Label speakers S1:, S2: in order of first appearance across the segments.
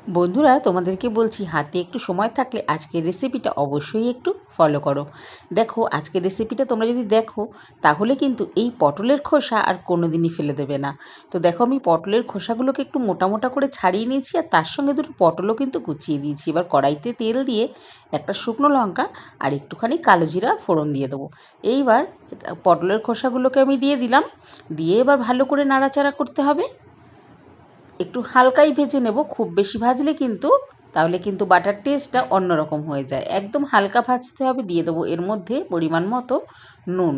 S1: বন্ধুরা, তোমাদেরকে বলছি, হাতে একটু সময় থাকলে আজকের রেসিপিটা অবশ্যই একটু ফলো করো। দেখো, আজকের রেসিপিটা তোমরা যদি দেখো তাহলে কিন্তু এই পটলের খোসা আর কোনো দিনই ফেলে দেবে না। তো দেখো, আমি পটলের খোসাগুলোকে একটু মোটা মোটা করে ছাড়িয়ে নিয়েছি, আর তার সঙ্গে দুটো পটলও কিন্তু কুচিয়ে দিয়েছি। এবার কড়াইতে তেল দিয়ে একটা শুকনো লঙ্কা আর একটুখানি কালো জিরা ফোড়ন দিয়ে দেবো। এইবার পটলের খোসাগুলোকে আমি দিয়ে দিলাম, দিয়ে এবার ভালো করে নাড়াচাড়া করতে হবে। একটু হালকাই ভেজে নেব, খুব বেশি ভাজলে কিন্তু তাহলে কিন্তু বাটার টেস্টটা অন্যরকম হয়ে যায়। একদম হালকা ভাজতে হবে। দিয়ে দেবো এর মধ্যে পরিমাণ মতো নুন,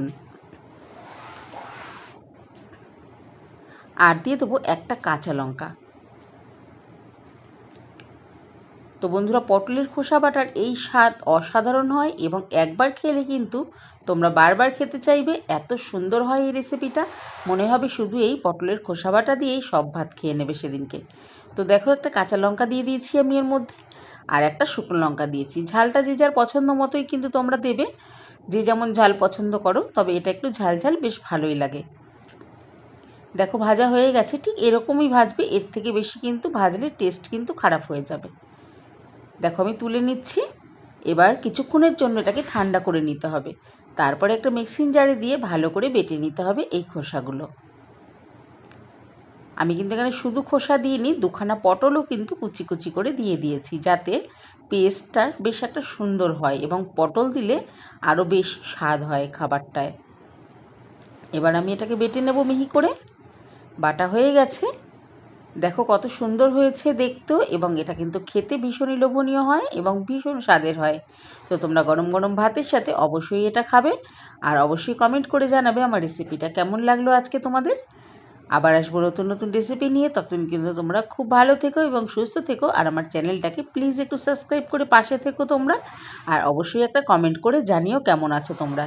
S1: আর দিয়ে দেবো একটা কাঁচা লঙ্কা। তো বন্ধুরা, পটলের খোসা বাটার এই স্বাদ অসাধারণ হয় এবং একবার খেলে কিন্তু তোমরা বারবার খেতে চাইবে। এত সুন্দর হয় এই রেসিপিটা, মনে হবে শুধু এই পটলের খোসা বাটা দিয়েই সব ভাত খেয়ে নেবে সেদিনকে। তো দেখো, একটা কাঁচা লঙ্কা দিয়ে দিয়েছি আমি এর মধ্যে, আর একটা শুকনো লঙ্কা দিয়েছি। ঝালটা যে যার পছন্দ মতোই কিন্তু তোমরা দেবে, যে যেমন ঝাল পছন্দ করো, তবে এটা একটু ঝাল ঝাল বেশ ভালোই লাগে। দেখো, ভাজা হয়ে গেছে, ঠিক এরকমই ভাজবে, এর থেকে বেশি কিন্তু ভাজলে টেস্ট কিন্তু খারাপ হয়ে যাবে। দেখো, আমি তুলে নিচ্ছি। এবার কিছুক্ষণের জন্য এটাকে ঠান্ডা করে নিতে হবে, তারপরে একটা মিক্সিং জারে দিয়ে ভালো করে বেটে নিতে হবে এই খোসাগুলো। আমি কিন্তু এখানে শুধু খোসা দিইনি, দুখানা পটলও কিন্তু কুচি কুচি করে দিয়ে দিয়েছি, যাতে পেস্টটা বেশ একটা সুন্দর হয় এবং পটল দিলে আরও বেশ স্বাদ হয় খাবারটায়। এবার আমি এটাকে বেটে নেব মিহি করে। বাটা হয়ে গেছে। দেখো কত সুন্দর হয়েছে দেখতেও, এবং এটা কিন্তু খেতে ভীষণই লোভনীয় হয় এবং ভীষণ স্বাদের হয়। তো তোমরা গরম গরম ভাতের সাথে অবশ্যই এটা খাবে, আর অবশ্যই কমেন্ট করে জানাবে আমার রেসিপিটা কেমন লাগলো আজকে তোমাদের। আবার আসবো নতুন নতুন রেসিপি নিয়ে, ততদিন কিন্তু তোমরা খুব ভালো থেকো এবং সুস্থ থেকো। আর আমার চ্যানেলটাকে প্লিজ একটু সাবস্ক্রাইব করে পাশে থেকো তোমরা, আর অবশ্যই একটা কমেন্ট করে জানিও কেমন আছো তোমরা।